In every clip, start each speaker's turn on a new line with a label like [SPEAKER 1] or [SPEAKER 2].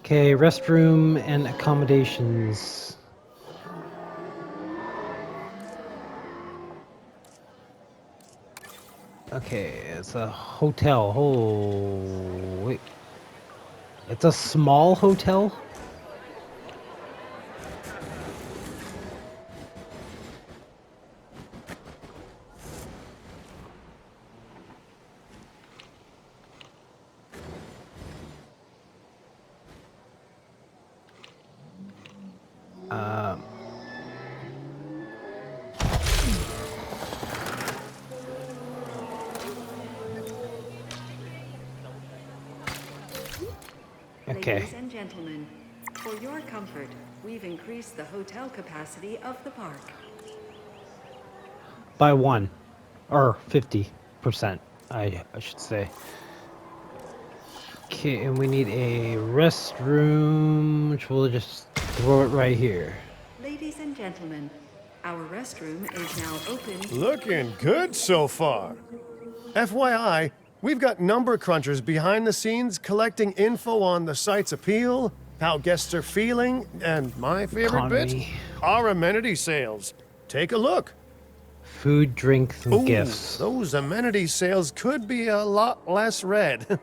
[SPEAKER 1] Okay, restroom and accommodations. Okay, it's a hotel. Oh, wait. It's a small hotel? Um, okay.
[SPEAKER 2] Ladies and gentlemen, for your comfort, we've increased the hotel capacity of the park.
[SPEAKER 1] By one. Or 50%, I should say. Okay, and we need a restroom, which we'll just throw it right here.
[SPEAKER 2] Ladies and gentlemen, our restroom is now open.
[SPEAKER 3] Looking good so far. FYI, we've got number crunchers behind the scenes collecting info on the site's appeal, how guests are feeling, and my favorite bit,
[SPEAKER 1] Economy.
[SPEAKER 3] our amenity sales. Take a look.
[SPEAKER 1] Food, drinks, and
[SPEAKER 3] Ooh,
[SPEAKER 1] gifts.
[SPEAKER 3] those amenity sales could be a lot less red.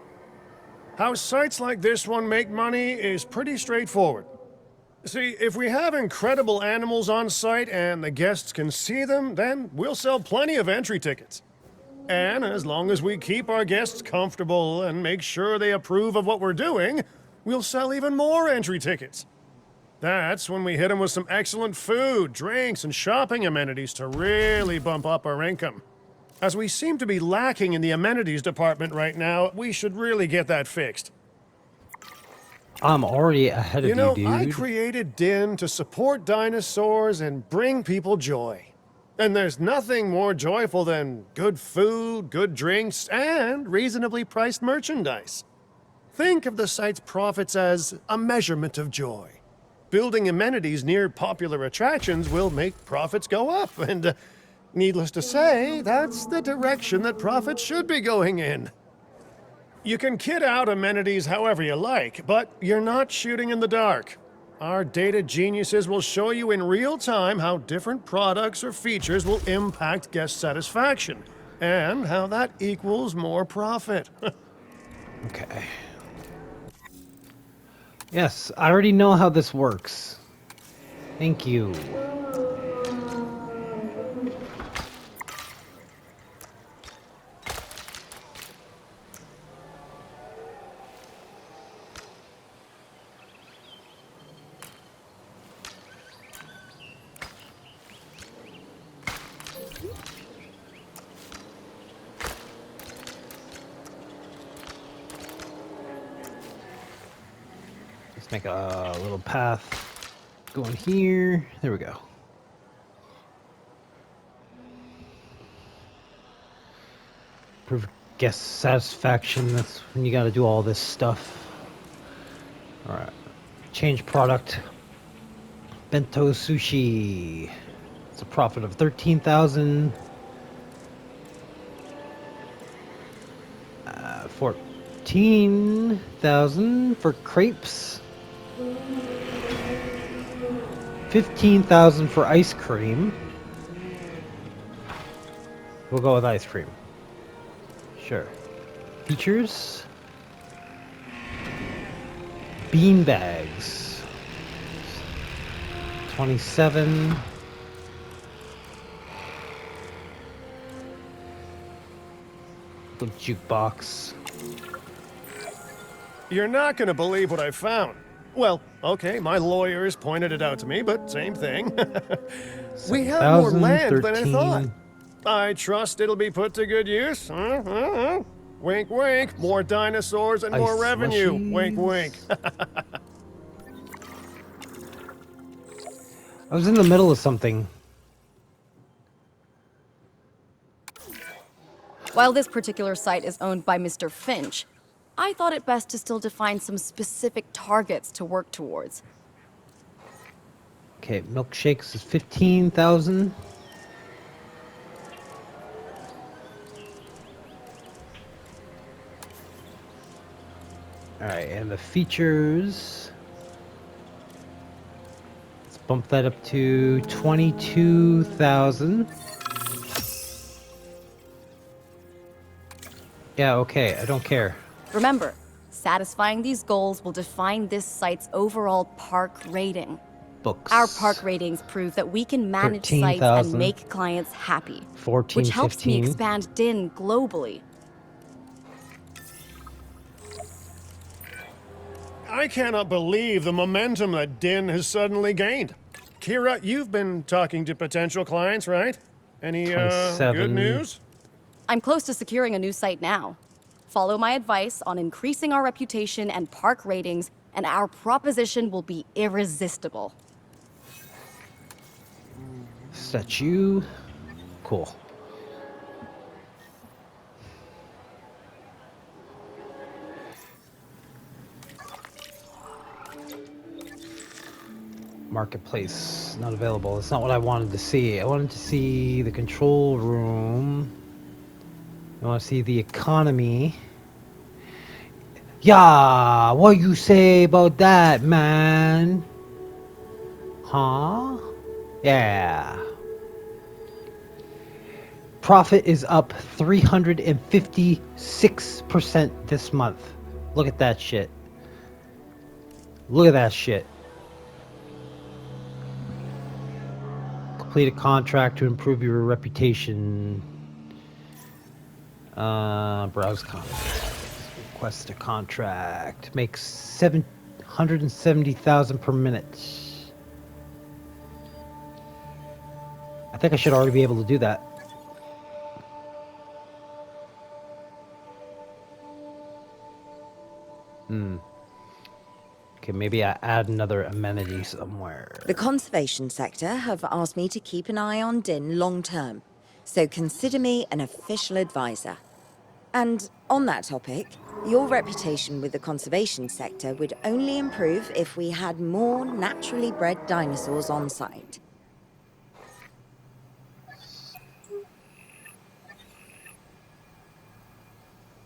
[SPEAKER 3] How sites like this one make money is pretty straightforward. See, if we have incredible animals on site and the guests can see them, then we'll sell plenty of entry tickets. And as long as we keep our guests comfortable and make sure they approve of what we're doing, we'll sell even more entry tickets. That's when we hit them with some excellent food, drinks, and shopping amenities to really bump up our income. As we seem to be lacking in the amenities department right now, we should really get that fixed.
[SPEAKER 1] I'm already ahead of
[SPEAKER 3] You know,
[SPEAKER 1] you,
[SPEAKER 3] I
[SPEAKER 1] dude.
[SPEAKER 3] created Din to support dinosaurs and bring people joy. And there's nothing more joyful than good food, good drinks, and reasonably priced merchandise. Think of the site's profits as a measurement of joy. Building amenities near popular attractions will make profits go up, and needless to say, that's the direction that profits should be going in. You can kit out amenities however you like, but you're not shooting in the dark. Our data geniuses will show you in real time how different products or features will impact guest satisfaction, and how that equals more profit.
[SPEAKER 1] Okay. Yes, I already know how this works. Thank you. Let's make a little path going here. There we go. Improve guest satisfaction. That's when you gotta do all this stuff. Alright. Change product. Bento sushi. It's a profit of 13,000. 14,000 for crepes. 15,000 for ice cream. We'll go with ice cream. Sure. Features. Bean bags. 27. Little jukebox.
[SPEAKER 3] You're not gonna believe what I found. Well, okay, my lawyers pointed it out to me, but same thing. We have more land than I thought. I trust it'll be put to good use. Wink, wink. More dinosaurs and more
[SPEAKER 1] Ice
[SPEAKER 3] revenue.
[SPEAKER 1] slushies.
[SPEAKER 3] Wink, wink.
[SPEAKER 1] I was in the middle of something.
[SPEAKER 4] While this particular site is owned by Mr. Finch, I thought it best to still define some specific targets to work towards.
[SPEAKER 1] Okay, milkshakes is 15,000. Alright, and the features. Let's bump that up to 22,000. Yeah, okay, I don't care.
[SPEAKER 4] Remember, satisfying these goals will define this site's overall park rating.
[SPEAKER 1] Books.
[SPEAKER 4] Our park ratings prove that we can manage sites
[SPEAKER 1] 13,000.
[SPEAKER 4] and make clients happy,
[SPEAKER 1] 14,
[SPEAKER 4] which helps me
[SPEAKER 1] 15.
[SPEAKER 4] expand DIN globally.
[SPEAKER 3] I cannot believe the momentum that Din has suddenly gained. Kira, you've been talking to potential clients, right? Any, good
[SPEAKER 1] 27.
[SPEAKER 3] news?
[SPEAKER 4] I'm close to securing a new site now. Follow my advice on increasing our reputation and park ratings, and our proposition will be irresistible.
[SPEAKER 1] Statue. Cool. Marketplace. Not available. That's not what I wanted to see. I wanted to see the control room. I want to see the economy. Yeah, what you say about that, man? Huh? Yeah. Profit is up 356% this month. Look at that shit. Look at that shit. Complete a contract to improve your reputation. Browse contract. Request a contract. Makes 770,000 per minute. I think I should already be able to do that. Okay, maybe I add another amenity somewhere.
[SPEAKER 5] The conservation sector have asked me to keep an eye on Din long term, so consider me an official advisor. And on that topic, your reputation with the conservation sector would only improve if we had more naturally bred dinosaurs on site.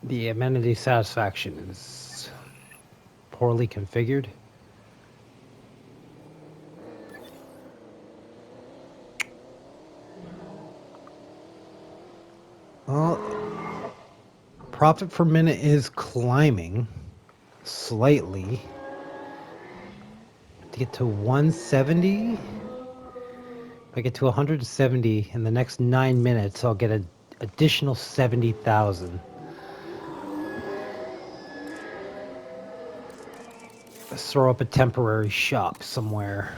[SPEAKER 1] The amenity satisfaction is poorly configured. Well, profit per minute is climbing slightly. To get to 170, if I get to 170 in the next 9 minutes, I'll get an additional 70,000. Let's throw up a temporary shop somewhere.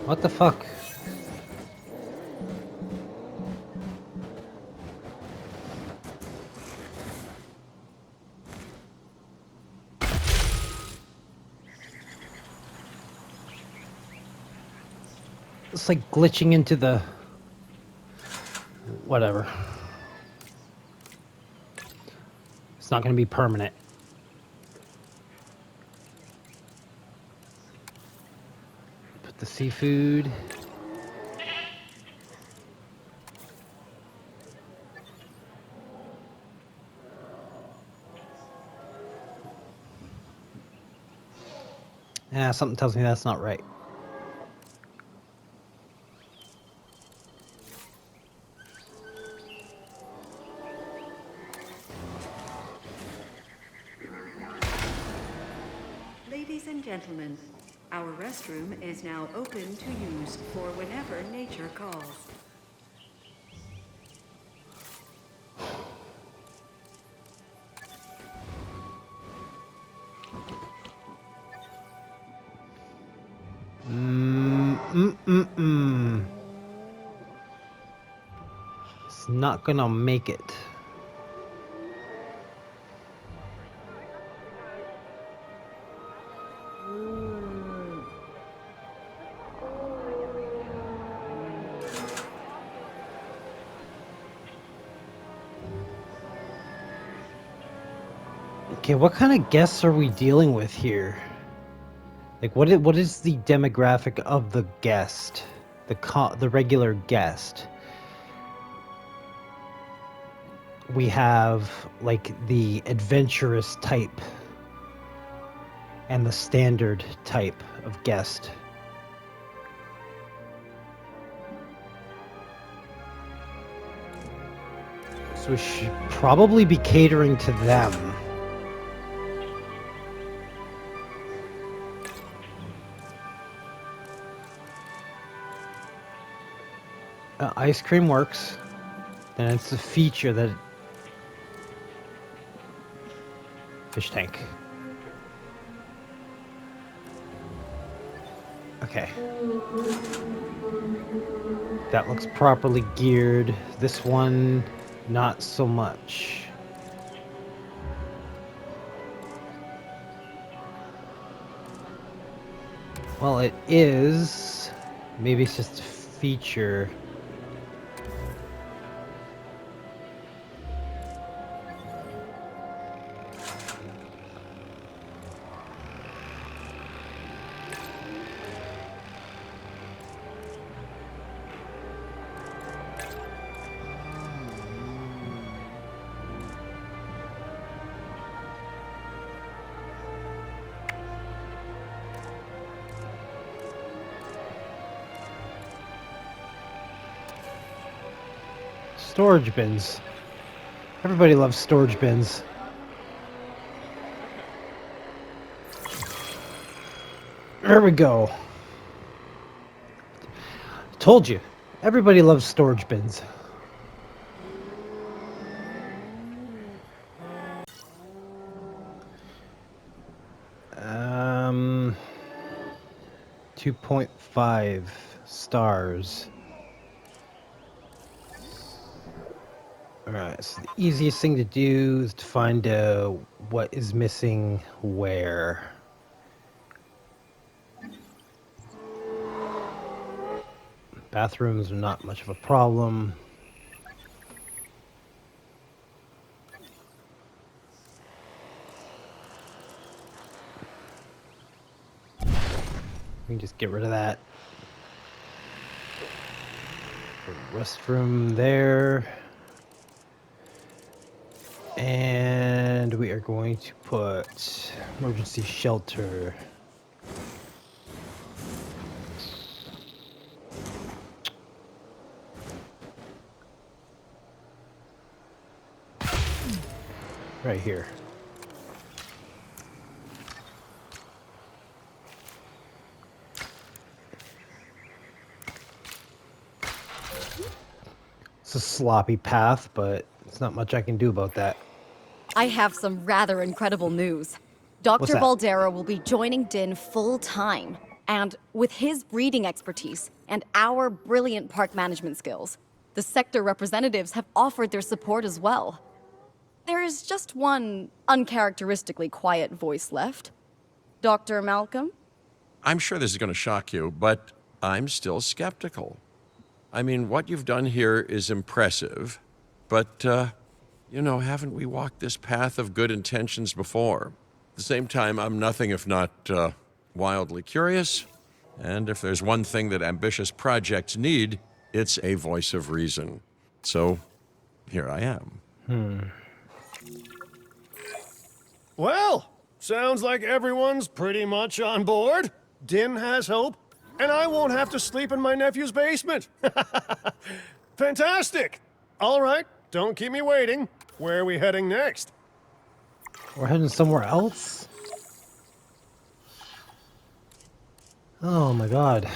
[SPEAKER 1] What the fuck? It's like glitching into the... whatever. It's not going to be permanent. Put the seafood. Yeah, something tells me that's not right.
[SPEAKER 2] Ladies and gentlemen, our restroom is now open to use for whenever nature calls.
[SPEAKER 1] It's not gonna make it. Okay, what kind of guests are we dealing with here? Like, what is the demographic of the guest? The regular guest. We have, like, the adventurous type and the standard type of guest. So we should probably be catering to them. Ice cream works. Then it's the feature that... Fish tank. Okay. That looks properly geared. This one, not so much. Well, it is. Maybe it's just a feature. Storage bins. Everybody loves storage bins. There we go. Told you. Everybody loves storage bins. Um, 2.5 stars. Alright, so the easiest thing to do is to find what is missing where. Bathrooms are not much of a problem. We can just get rid of that. Restroom there. And we are going to put emergency shelter. Right here. It's a sloppy path, but there's not much I can do about that.
[SPEAKER 4] I have some rather incredible news. Dr.
[SPEAKER 1] that?
[SPEAKER 4] Baldera will be joining Din full-time. And with his breeding expertise and our brilliant park management skills, the sector representatives have offered their support as well. There is just one uncharacteristically quiet voice left. Dr. Malcolm?
[SPEAKER 6] I'm sure this is going to shock you, but I'm still skeptical. I mean, what you've done here is impressive, but, you know, haven't we walked this path of good intentions before? At the same time, I'm nothing if not wildly curious, and if there's one thing that ambitious projects need, it's a voice of reason. So, here I am.
[SPEAKER 3] Well, sounds like everyone's pretty much on board. Din has hope, and I won't have to sleep in my nephew's basement. Fantastic! All right, don't keep me waiting. Where are we heading next?
[SPEAKER 1] We're heading somewhere else? Oh my god.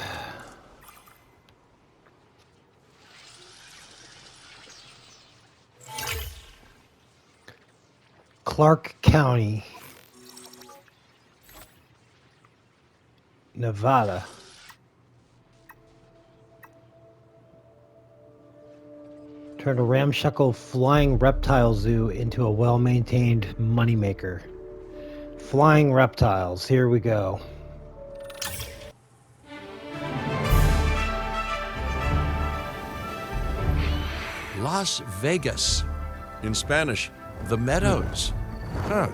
[SPEAKER 1] Clark County, Nevada. Turned a ramshackle flying reptile zoo into a well-maintained moneymaker. Flying reptiles, here we go.
[SPEAKER 6] Las Vegas. In Spanish, the Meadows. Huh.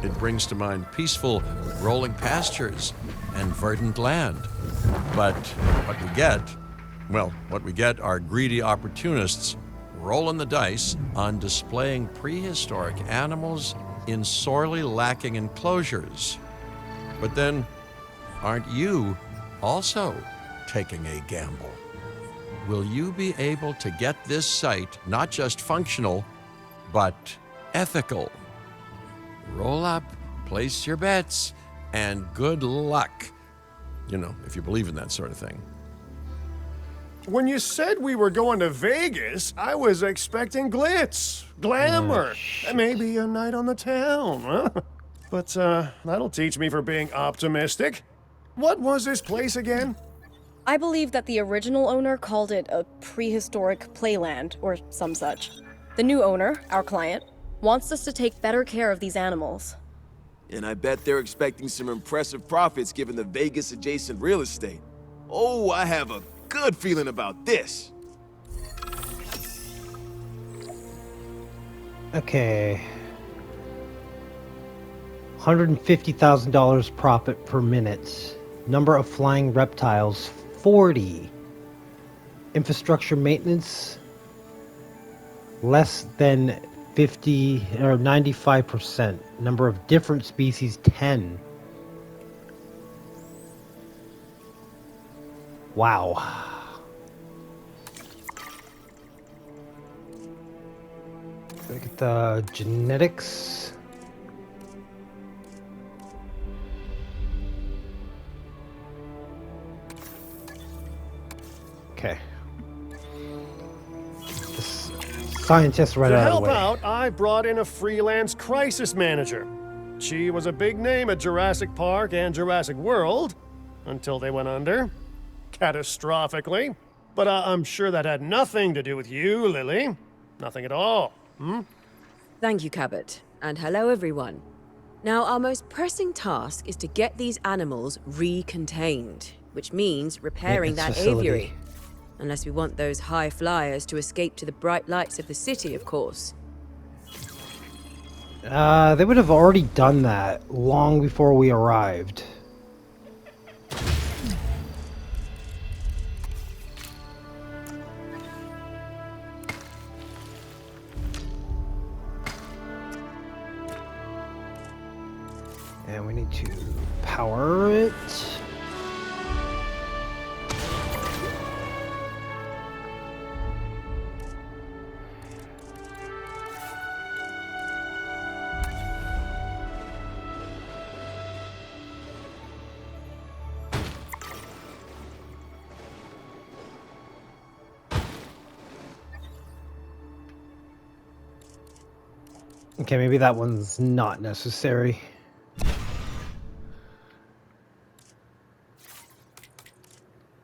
[SPEAKER 6] It brings to mind peaceful, rolling pastures and verdant land. But what we get are greedy opportunists rolling the dice on displaying prehistoric animals in sorely lacking enclosures. But then, aren't you also taking a gamble? Will you be able to get this site not just functional, but ethical? Roll up, place your bets, and good luck. You know, if you believe in that sort of thing.
[SPEAKER 3] When you said we were going to Vegas, I was expecting glitz, glamour, and maybe a night on the town, huh? But that'll teach me for being optimistic. What was this place again?
[SPEAKER 4] I believe that the original owner called it a prehistoric playland, or some such. The new owner, our client, wants us to take better care of these animals.
[SPEAKER 7] And I bet they're expecting some impressive profits given the Vegas-adjacent real estate. Oh, I have a good feeling about this.
[SPEAKER 1] Okay. $150,000 profit per minute. Number of flying reptiles, 40. Infrastructure maintenance, less than 50 or 95%. Number of different species, 10. Wow. Look at the genetics. Okay. This scientist right
[SPEAKER 3] To
[SPEAKER 1] out of
[SPEAKER 3] help
[SPEAKER 1] the way.
[SPEAKER 3] out, I brought in a freelance crisis manager. She was a big name at Jurassic Park and Jurassic World, until they went under. Catastrophically. But I'm sure that had nothing to do with you, Lily. Nothing at all.
[SPEAKER 8] Thank you, Cabot. And hello, everyone. Now, our most pressing task is to get these animals recontained, which means repairing
[SPEAKER 1] Maintenance
[SPEAKER 8] that
[SPEAKER 1] facility.
[SPEAKER 8] aviary. Unless we want those high flyers to escape to the bright lights of the city, of course.
[SPEAKER 1] They would have already done that long before we arrived. And we need to power it. Okay, maybe that one's not necessary.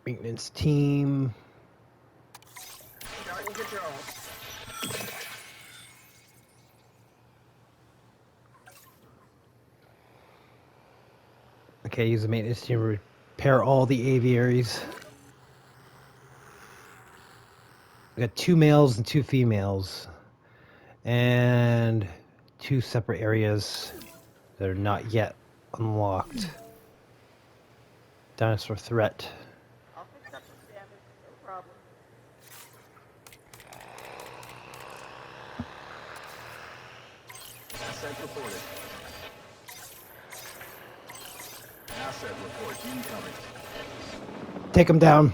[SPEAKER 1] Maintenance team. Okay, use the maintenance team to repair all the aviaries. We got 2 males and 2 females. And 2 separate areas that are not yet unlocked. Dinosaur threat.
[SPEAKER 7] Asset reported. Asset report incoming.
[SPEAKER 1] Take them down.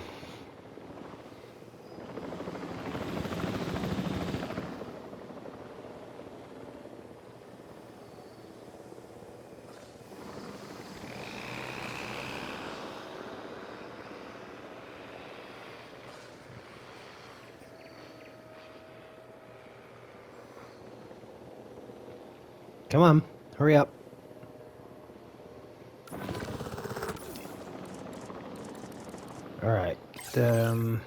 [SPEAKER 1] Come on, hurry up. All right.
[SPEAKER 8] And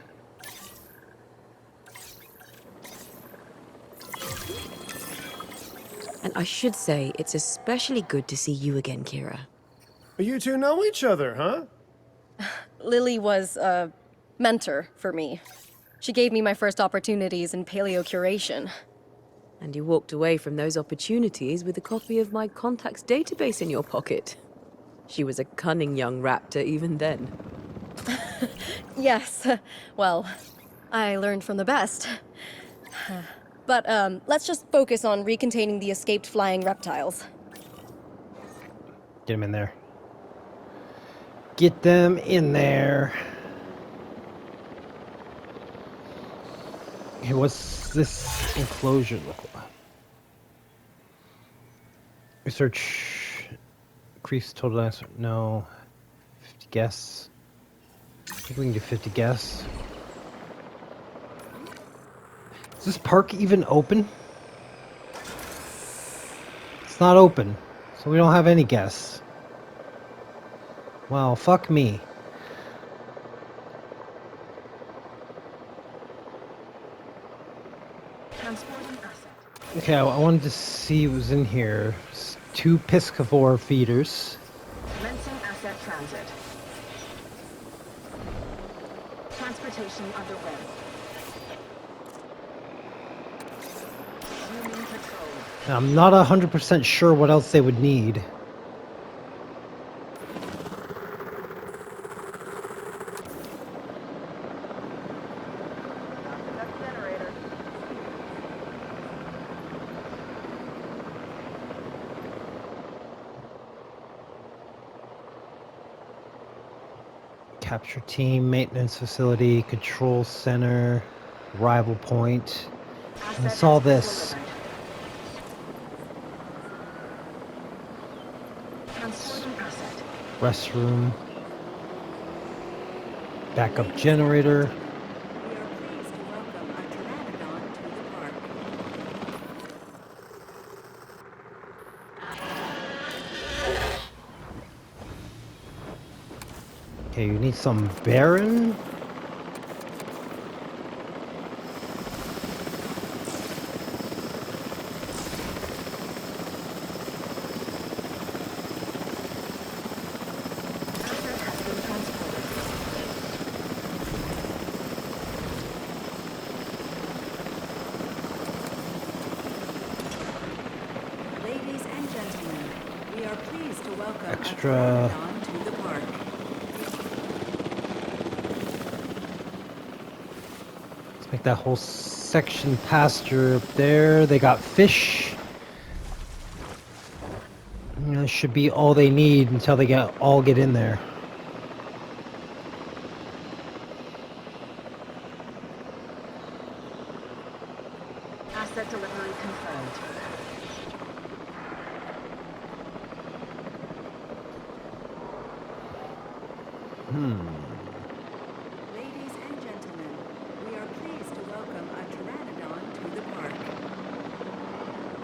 [SPEAKER 8] I should say, it's especially good to see you again, Kira.
[SPEAKER 3] You two know each other, huh?
[SPEAKER 4] Lily was a mentor for me. She gave me my first opportunities in paleo curation.
[SPEAKER 8] And you walked away from those opportunities with a copy of my contacts database in your pocket. She was a cunning young raptor even then.
[SPEAKER 4] Yes, well, I learned from the best. But, let's just focus on recontaining the escaped flying reptiles.
[SPEAKER 1] Get them in there. Get them in there. Okay, what's this enclosure look like? Research. Increase total answer. No. 50 guess. I think we can do 50 guess. Is this park even open? It's not open, so we don't have any guests. Well, fuck me. Okay, I wanted to see what was in here. 2 piscivore feeders.
[SPEAKER 9] Commencing asset transit. Transportation underway. Human patrol.
[SPEAKER 1] I'm not 100% sure what else they would need. Capture team, maintenance facility, control center, arrival point. I saw this.
[SPEAKER 9] Transporting asset.
[SPEAKER 1] Restroom. Backup generator.
[SPEAKER 2] We are pleased to welcome a pteranodon to the park.
[SPEAKER 1] Okay, you need some Baron.
[SPEAKER 9] Asset has been transported.
[SPEAKER 2] Ladies and gentlemen, we are pleased to welcome
[SPEAKER 1] Extra.
[SPEAKER 2] a pteranodon to the park.
[SPEAKER 1] Let's make that whole section pasture up there. They got fish. And that should be all they need until they all get in there.
[SPEAKER 9] Asset delivery confirmed.
[SPEAKER 2] Ladies and gentlemen, we are pleased to welcome a pteranodon to the park.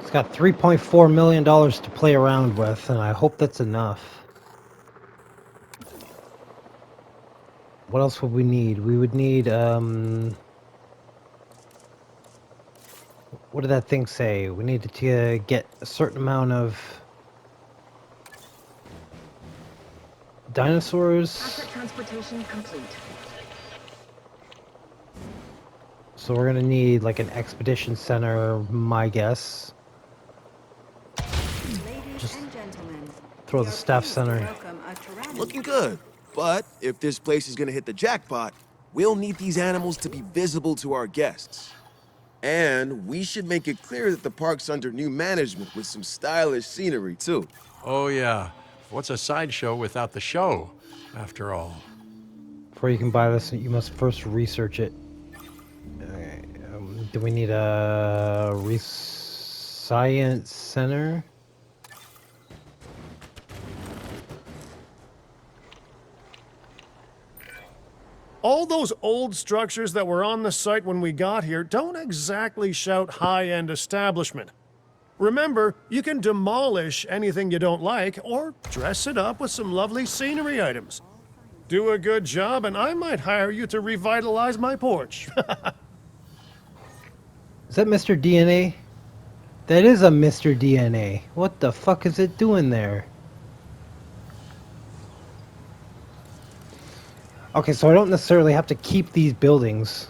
[SPEAKER 1] It's got $3.4 million to play around with, and I hope that's enough. What else would we need? We would need, what did that thing say? We needed to get a certain amount of dinosaurs.
[SPEAKER 9] Asset transportation complete.
[SPEAKER 1] So we're gonna need like an expedition center, my guess.
[SPEAKER 2] Ladies and gentlemen,
[SPEAKER 1] throw
[SPEAKER 2] we
[SPEAKER 1] the
[SPEAKER 2] are
[SPEAKER 1] staff
[SPEAKER 2] pleased
[SPEAKER 1] center.
[SPEAKER 2] to welcome a pteranodon.
[SPEAKER 7] Looking good. But if this place is gonna hit the jackpot, we'll need these animals to be visible to our guests. And we should make it clear that the park's under new management with some stylish scenery, too.
[SPEAKER 6] Oh, yeah. What's a sideshow without the show, after all?
[SPEAKER 1] Before you can buy this, you must first research it. Okay, do we need a science center?
[SPEAKER 3] All those old structures that were on the site when we got here don't exactly shout high-end establishment. Remember, you can demolish anything you don't like or dress it up with some lovely scenery items. Do a good job and I might hire you to revitalize my porch.
[SPEAKER 1] Is that Mr. DNA? That is a Mr. DNA. What the fuck is it doing there? Okay, so I don't necessarily have to keep these buildings.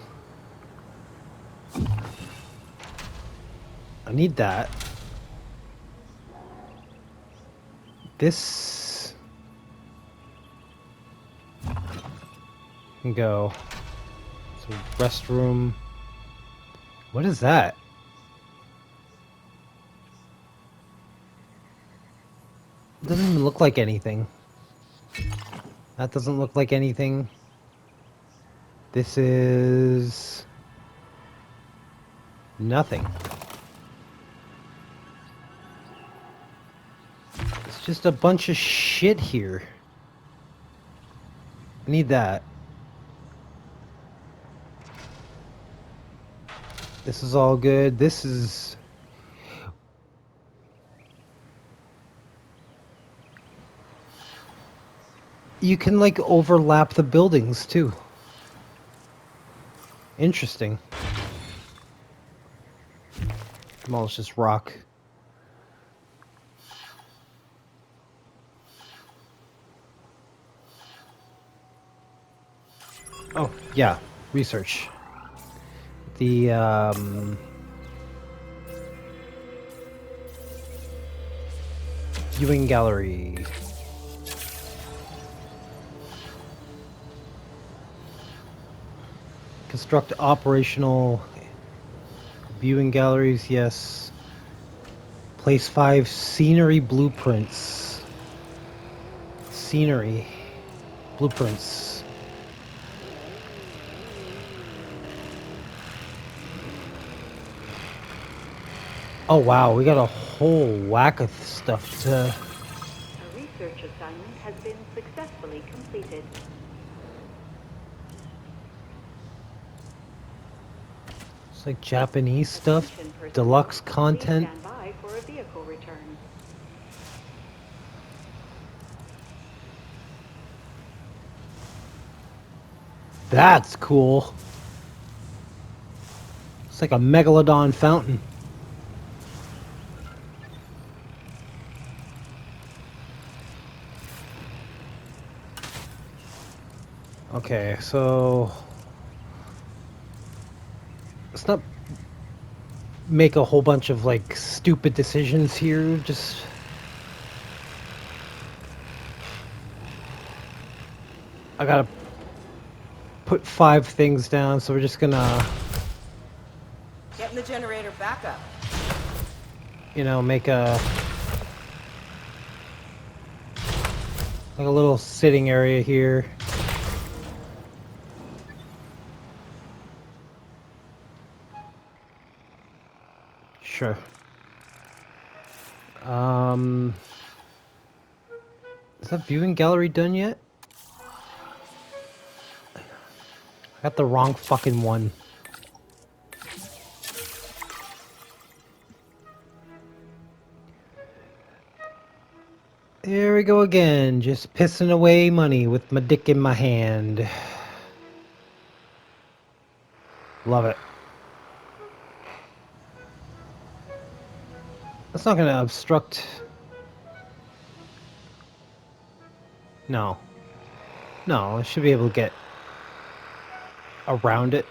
[SPEAKER 1] I need that. This can go. So restroom. What is that? It doesn't even look like anything. That doesn't look like anything. This is nothing. It's just a bunch of shit here. I need that. This is all good. This is... You can, like, overlap the buildings, too. Interesting. Come on, let's just rock. Oh, yeah. Research. The, viewing gallery. Construct operational viewing galleries, yes. Place 5 scenery blueprints. Scenery blueprints. Oh wow, we got a whole whack of stuff to...
[SPEAKER 2] A research assignment has been successfully completed.
[SPEAKER 1] It's like Japanese stuff,
[SPEAKER 2] Attention personnel.
[SPEAKER 1] deluxe
[SPEAKER 2] Please
[SPEAKER 1] content.
[SPEAKER 2] stand by for a vehicle return.
[SPEAKER 1] That's cool. It's like a megalodon fountain. Okay, so let's not make a whole bunch of like stupid decisions here. Just I gotta put 5 things down, so we're just gonna,
[SPEAKER 8] Getting the generator back up.
[SPEAKER 1] you know, make a like a little sitting area here. Sure. Is that viewing gallery done yet? I got the wrong fucking one. There we go again, just pissing away money with my dick in my hand. Love it. That's not gonna obstruct... No. No, I should be able to get around it.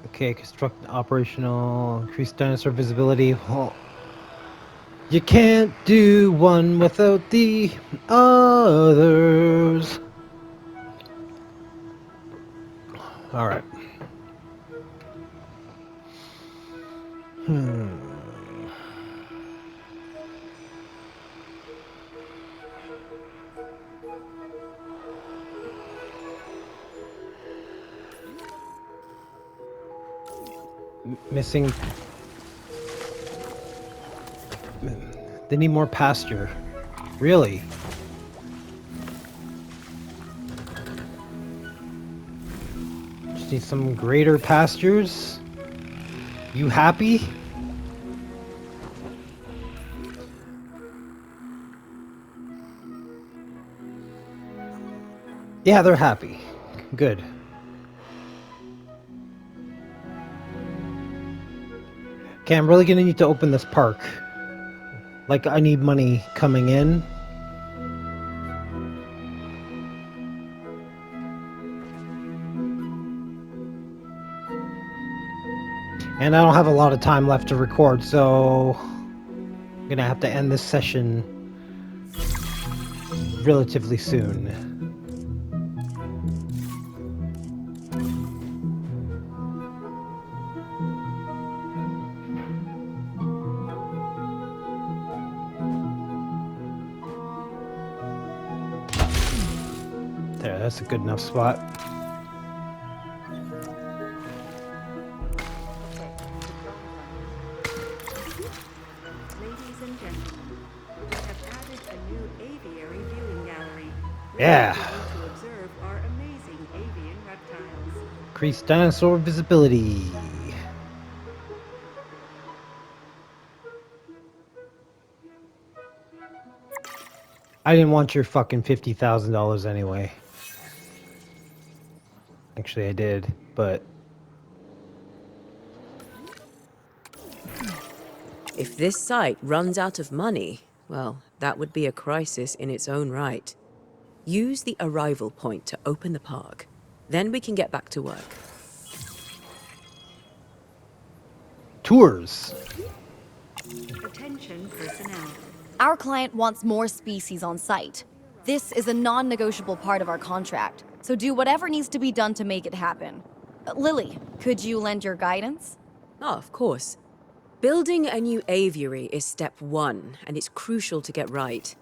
[SPEAKER 1] Okay, construct operational, increase dinosaur visibility. Well, you can't do one without the others. All right. Missing. They need more pasture. Really? Just need some greater pastures? You happy? Yeah, they're happy. Good. Okay, I'm really gonna need to open this park. Like, I need money coming in. And I don't have a lot of time left to record, so I'm gonna have to end this session relatively soon. There, that's a good enough spot.
[SPEAKER 2] Ladies and gentlemen, we have added a new aviary viewing gallery.
[SPEAKER 1] Yeah.
[SPEAKER 2] For you to observe our amazing avian reptiles.
[SPEAKER 1] Increase dinosaur visibility. I didn't want your fucking $50,000 anyway. Actually, I did, but
[SPEAKER 8] If this site runs out of money, well, that would be a crisis in its own right. Use the arrival point to open the park. Then we can get back to work.
[SPEAKER 1] tours.
[SPEAKER 2] Attention personnel.
[SPEAKER 4] Our client wants more species on site. This is a non-negotiable part of our contract, so do whatever needs to be done to make it happen. Lily, could you lend your guidance?
[SPEAKER 8] Oh, of course. Building a new aviary is step one, and it's crucial to get right.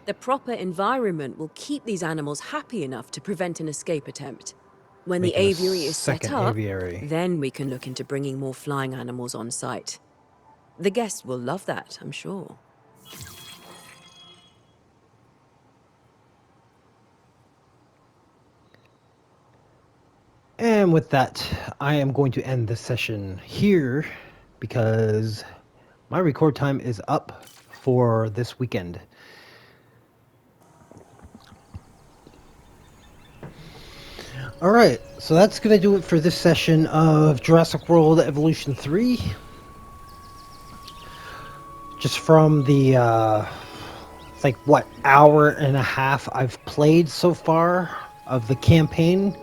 [SPEAKER 8] The proper environment will keep these animals happy enough to prevent an escape attempt. When the
[SPEAKER 1] Making a
[SPEAKER 8] aviary is set
[SPEAKER 1] second
[SPEAKER 8] up,
[SPEAKER 1] aviary.
[SPEAKER 8] then we can look into bringing more flying animals on site. The guests will love that, I'm sure.
[SPEAKER 1] And with that, I am going to end this session here because my record time is up for this weekend. Alright, so that's going to do it for this session of Jurassic World Evolution 3. Just from the, like, what, hour and a half I've played so far of the campaign,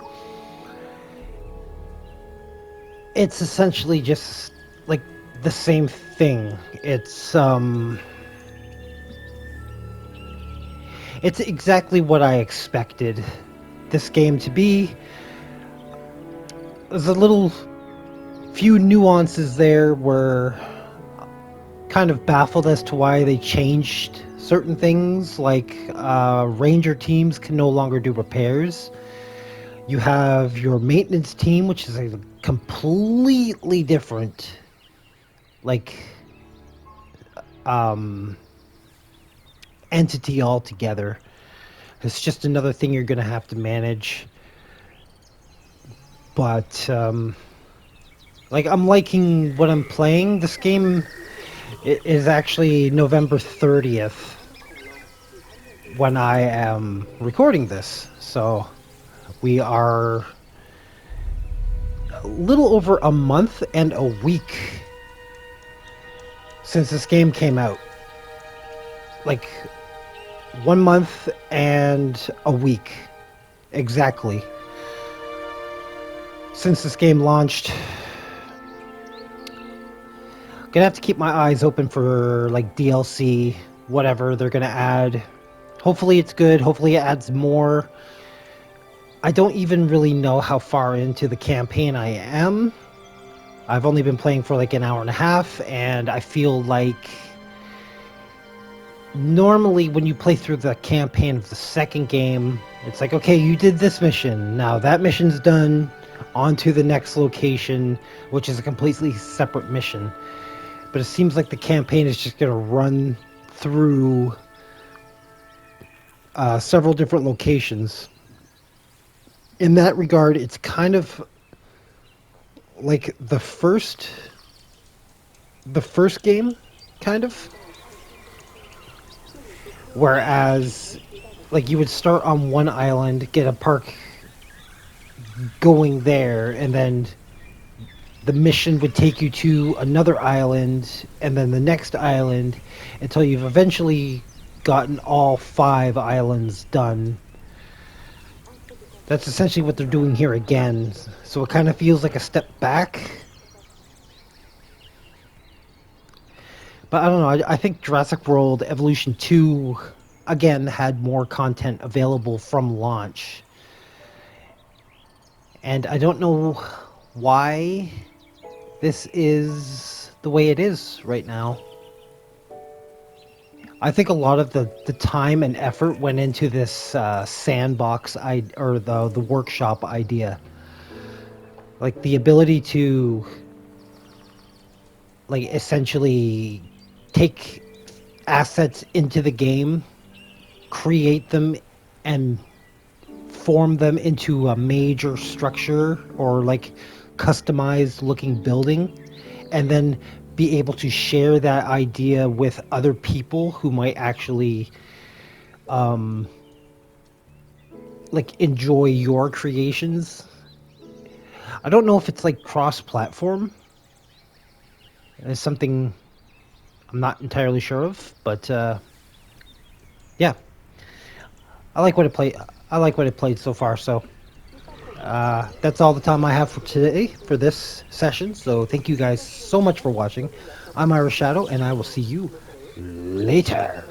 [SPEAKER 1] it's essentially just, like, the same thing. It's exactly what I expected this game to be. There's a little few nuances there where kind of baffled as to why they changed certain things, like ranger teams can no longer do repairs. You have your maintenance team, which is a completely different, like, entity altogether. It's just another thing you're going to have to manage. But, like, I'm liking what I'm playing. This game is actually November 30th when I am recording this. So, we are a little over a month and a week since this game came out. Like, 1 month and a week exactly since this game launched. Gonna have to keep my eyes open for, like, DLC, whatever they're gonna add. Hopefully it's good, hopefully it adds more. I don't even really know how far into the campaign I am. I've only been playing for like an hour and a half, and I feel like normally when you play through the campaign of the second game, it's like, okay, you did this mission, now that mission's done, on to the next location, which is a completely separate mission. But it seems like the campaign is just going to run through several different locations. In that regard, it's kind of like the first game, kind of. Whereas, like, you would start on one island, get a park going there, and then the mission would take you to another island, and then the next island, until you've eventually gotten all 5 islands done. That's essentially what they're doing here again. So it kind of feels like a step back. But I don't know. I think Jurassic World Evolution 2 again had more content available from launch. And I don't know why this is the way it is right now. I think a lot of the time and effort went into this sandbox or the workshop idea. Like the ability to like essentially take assets into the game, create them and form them into a major structure or like customized looking building, and then be able to share that idea with other people who might actually like enjoy your creations. I don't know if it's like cross-platform. It's something I'm not entirely sure of, but yeah, I like what it played. I like what it played so far. So that's all the time I have for today for this session. So thank you guys so much for watching. I'm Irish Shadow, and I will see you later.